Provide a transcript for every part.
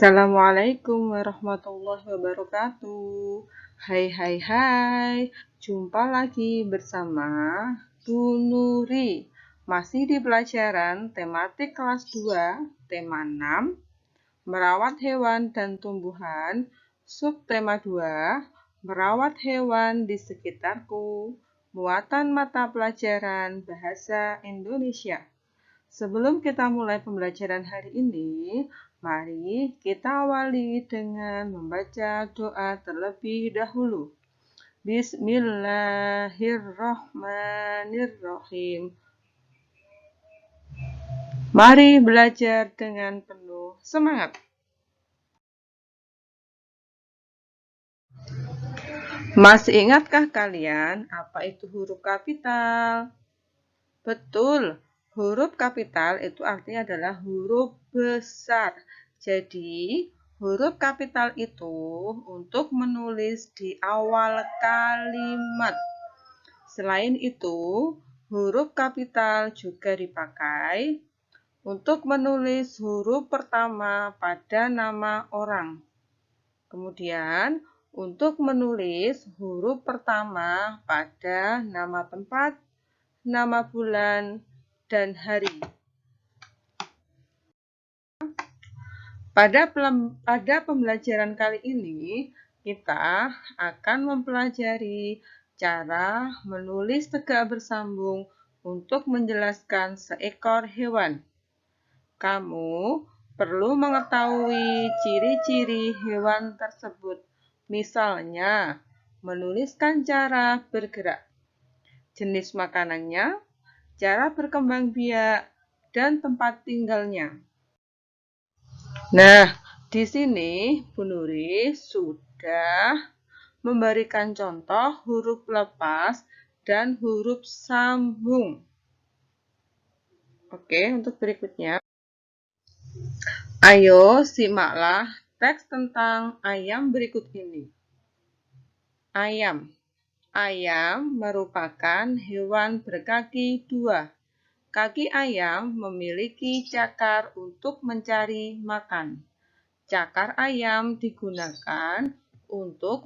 Assalamualaikum warahmatullahi wabarakatuh. Hai, jumpa lagi bersama Bu Nuri. Masih di pelajaran tematik kelas 2, tema 6, merawat hewan dan tumbuhan, subtema 2, merawat hewan di sekitarku, muatan mata pelajaran Bahasa Indonesia. Sebelum kita mulai pembelajaran hari ini, mari kita awali dengan membaca doa terlebih dahulu. Bismillahirrahmanirrahim. Mari belajar dengan penuh semangat. Masih ingatkah kalian apa itu huruf kapital? Betul. Huruf kapital itu artinya adalah huruf besar. Jadi, huruf kapital itu untuk menulis di awal kalimat. Selain itu, huruf kapital juga dipakai untuk menulis huruf pertama pada nama orang. Kemudian, untuk menulis huruf pertama pada nama tempat, nama bulan, dan hari. Pada pembelajaran kali ini, kita akan mempelajari cara menulis tegak bersambung untuk menjelaskan seekor hewan. Kamu perlu mengetahui ciri-ciri hewan tersebut. Misalnya, menuliskan cara bergerak, jenis makanannya, cara berkembang biak, dan tempat tinggalnya. Nah, di sini Bu Nuri sudah memberikan contoh huruf lepas dan huruf sambung. Oke, untuk berikutnya. Ayo simaklah teks tentang ayam berikut ini. Ayam. Ayam merupakan hewan berkaki dua. Kaki ayam memiliki cakar untuk mencari makan. Cakar ayam digunakan untuk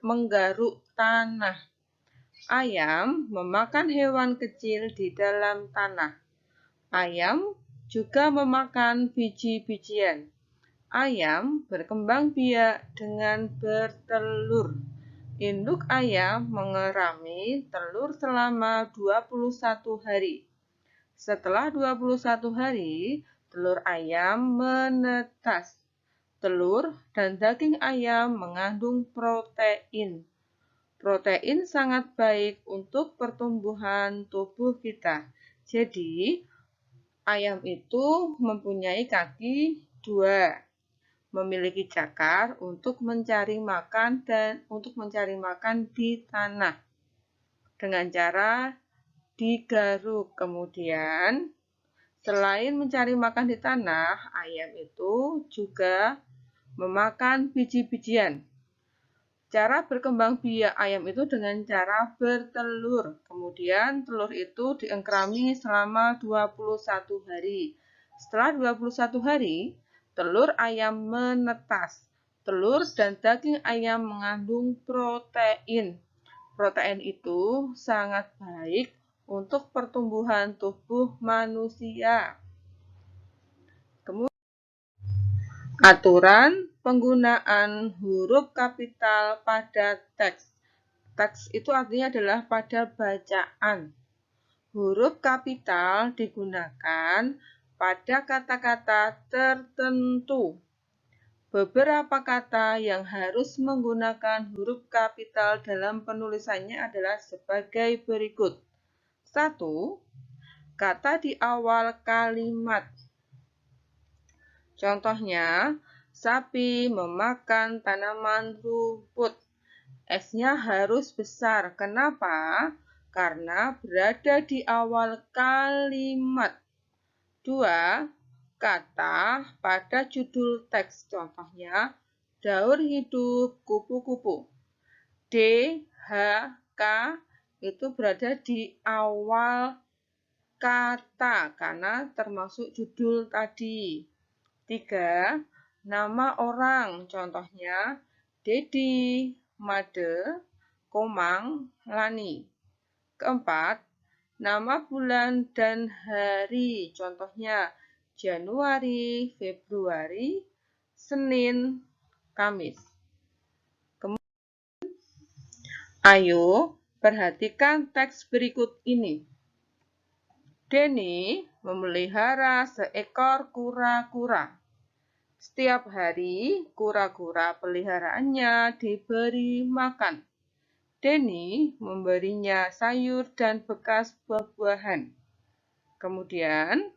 menggaruk tanah. Ayam memakan hewan kecil di dalam tanah. Ayam juga memakan biji-bijian. Ayam berkembang biak dengan bertelur. Induk ayam mengerami telur selama 21 hari. Setelah 21 hari, telur ayam menetas. Telur dan daging ayam mengandung protein. Protein sangat baik untuk pertumbuhan tubuh kita. Jadi, ayam itu mempunyai kaki dua, memiliki cakar untuk mencari makan di tanah dengan cara digaruk. Kemudian, selain mencari makan di tanah, ayam itu juga memakan biji-bijian. Cara berkembang biak ayam itu dengan cara bertelur. Kemudian telur itu diengkrami selama 21 hari. Setelah 21 hari, telur ayam menetas. Telur dan daging ayam mengandung protein. Protein itu sangat baik untuk pertumbuhan tubuh manusia. Kemudian, aturan penggunaan huruf kapital pada teks. Teks itu artinya adalah pada bacaan. Huruf kapital digunakan pada kata-kata tertentu. Beberapa kata yang harus menggunakan huruf kapital dalam penulisannya adalah sebagai berikut. 1. Kata di awal kalimat. Contohnya, sapi memakan tanaman rumput. S-nya harus besar. Kenapa? Karena berada di awal kalimat. 2. Kata pada judul teks. Contohnya, daur hidup kupu-kupu. D, H, K itu berada di awal kata karena termasuk judul tadi. 3. nama orang, contohnya Dedi, Made, Komang, Lani. Keempat, nama bulan dan hari, contohnya Januari, Februari, Senin, Kamis. Ayo perhatikan teks berikut ini. Denny memelihara seekor kura-kura. Setiap hari, kura-kura peliharaannya diberi makan. Denny memberinya sayur dan bekas buah-buahan. Kemudian,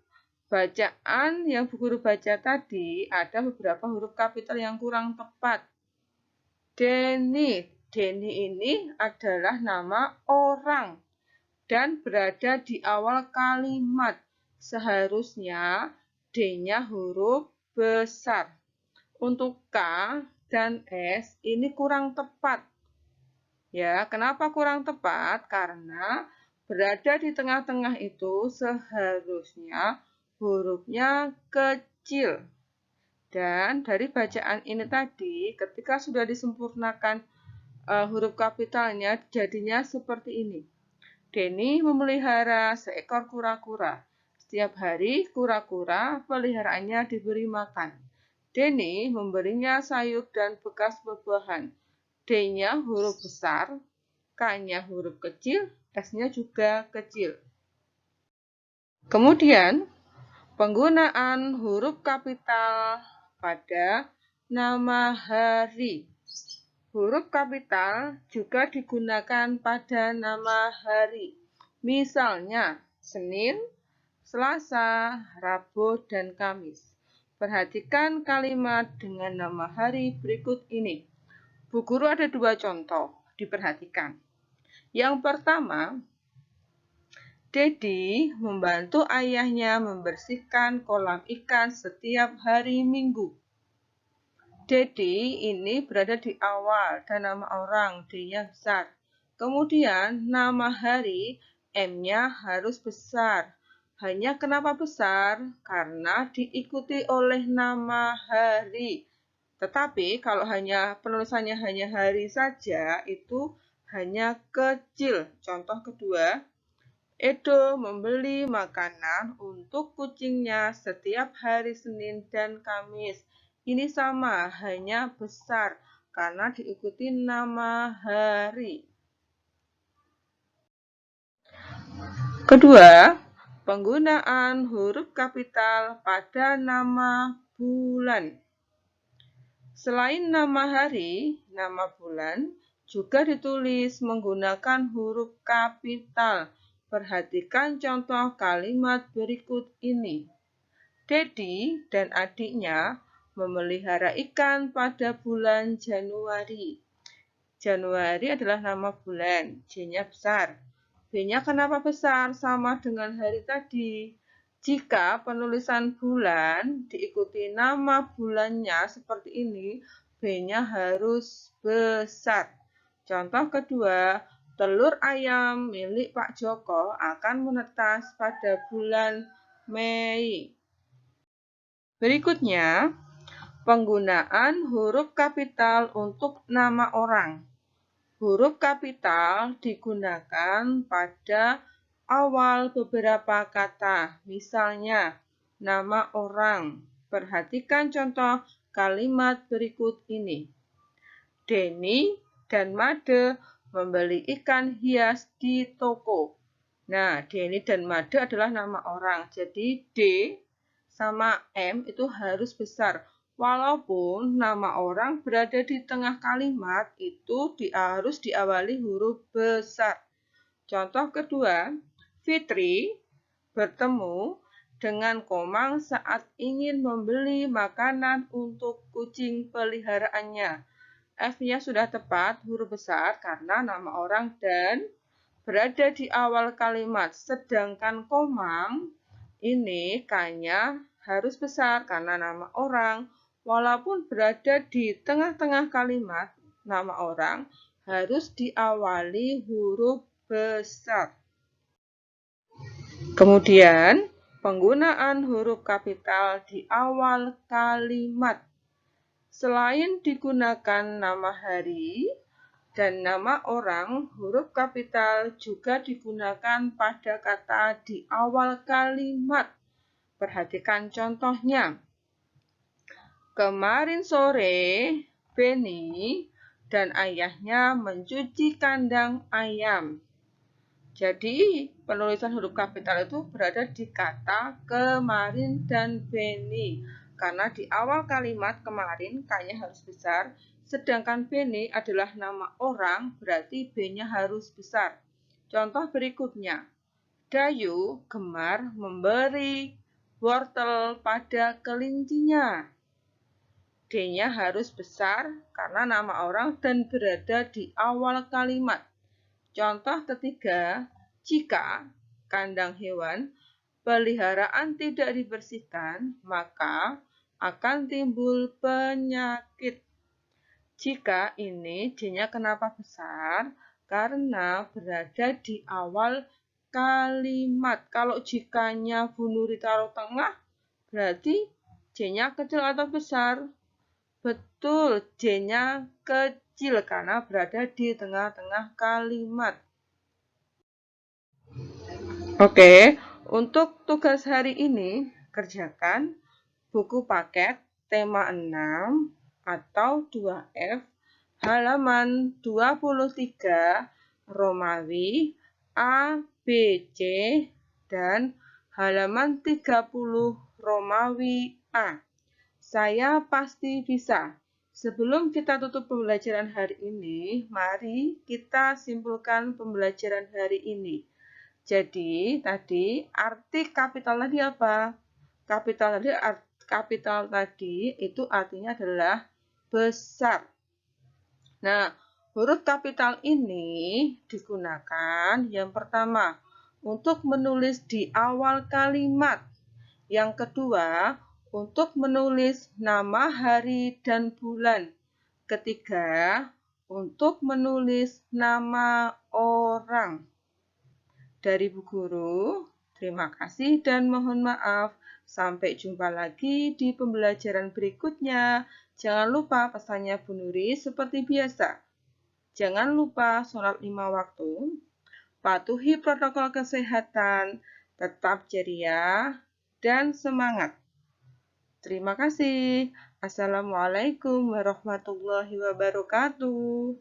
bacaan yang Bu Guru baca tadi ada beberapa huruf kapital yang kurang tepat. Denny ini adalah nama orang dan berada di awal kalimat. Seharusnya D-nya huruf besar. Untuk K dan S ini kurang tepat. Ya, kenapa kurang tepat? Karena berada di tengah-tengah itu seharusnya hurufnya kecil. Dan dari bacaan ini tadi, ketika sudah disempurnakan huruf kapitalnya, jadinya seperti ini. Denny memelihara seekor kura-kura. Setiap hari, kura-kura peliharaannya diberi makan. Denny memberinya sayur dan bekas buah-buahan. D-nya huruf besar, K-nya huruf kecil, S-nya juga kecil. Kemudian, penggunaan huruf kapital pada nama hari. Huruf kapital juga digunakan pada nama hari. Misalnya, Senin, Selasa, Rabu, dan Kamis. Perhatikan kalimat dengan nama hari berikut ini. Bu Guru ada dua contoh, diperhatikan. Yang pertama, Dedi membantu ayahnya membersihkan kolam ikan setiap hari Minggu. Dedi ini berada di awal dan nama orang, D-nya besar. Kemudian nama hari, M-nya harus besar. Hanya kenapa besar? Karena diikuti oleh nama hari. Tetapi kalau hanya penulisannya hanya hari saja, itu hanya kecil. Contoh kedua, Edo membeli makanan untuk kucingnya setiap hari Senin dan Kamis. Ini sama, hanya besar karena diikuti nama hari. Kedua, penggunaan huruf kapital pada nama bulan. Selain nama hari, nama bulan juga ditulis menggunakan huruf kapital. Perhatikan contoh kalimat berikut ini. Dedi dan adiknya memelihara ikan pada bulan Januari. Januari adalah nama bulan, J-nya besar. B-nya kenapa besar? Sama dengan hari tadi. Jika penulisan bulan diikuti nama bulannya seperti ini, B-nya harus besar. Contoh kedua, telur ayam milik Pak Joko akan menetas pada bulan Mei. Berikutnya, penggunaan huruf kapital untuk nama orang. Huruf kapital digunakan pada awal beberapa kata, misalnya nama orang. Perhatikan contoh kalimat berikut ini. Denny dan Made membeli ikan hias di toko. Nah, Denny dan Made adalah nama orang. Jadi D sama M itu harus besar. Walaupun nama orang berada di tengah kalimat, itu harus diawali huruf besar. Contoh kedua, Fitri bertemu dengan Komang saat ingin membeli makanan untuk kucing peliharaannya. F-nya sudah tepat, huruf besar karena nama orang dan berada di awal kalimat. Sedangkan Komang ini K-nya harus besar karena nama orang. Walaupun berada di tengah-tengah kalimat, nama orang harus diawali huruf besar. Kemudian, penggunaan huruf kapital di awal kalimat. Selain digunakan nama hari dan nama orang, huruf kapital juga digunakan pada kata di awal kalimat. Perhatikan contohnya. Kemarin sore, Benny dan ayahnya mencuci kandang ayam. Jadi, penulisan huruf kapital itu berada di kata kemarin dan Benny. Karena di awal kalimat kemarin K-nya harus besar, sedangkan Benny adalah nama orang, berarti B-nya harus besar. Contoh berikutnya, Dayu gemar memberi wortel pada kelincinya. D-nya harus besar karena nama orang dan berada di awal kalimat. Contoh ketiga, jika kandang hewan peliharaan tidak dibersihkan, maka akan timbul penyakit. Jika ini D-nya kenapa besar? Karena berada di awal kalimat. Kalau jikanya Bu Nuri taruh tengah, berarti D-nya kecil atau besar? Betul, D-nya kecil karena berada di tengah-tengah kalimat. Oke, untuk tugas hari ini, kerjakan buku paket tema 6 atau 2F halaman 23 Romawi A, B, C dan halaman 30 Romawi A. Saya pasti bisa. Sebelum kita tutup pembelajaran hari ini, mari kita simpulkan pembelajaran hari ini. Jadi, tadi arti kapital tadi apa? Kapital tadi itu artinya adalah besar. Nah, huruf kapital ini digunakan yang pertama untuk menulis di awal kalimat. Yang kedua, untuk menulis nama hari dan bulan. Ketiga, untuk menulis nama orang. Dari Bu Guru, terima kasih dan mohon maaf. Sampai jumpa lagi di pembelajaran berikutnya. Jangan lupa pesannya Bu Nuri seperti biasa. Jangan lupa sholat 5 waktu, patuhi protokol kesehatan, tetap ceria, dan semangat. Terima kasih. Assalamualaikum warahmatullahi wabarakatuh.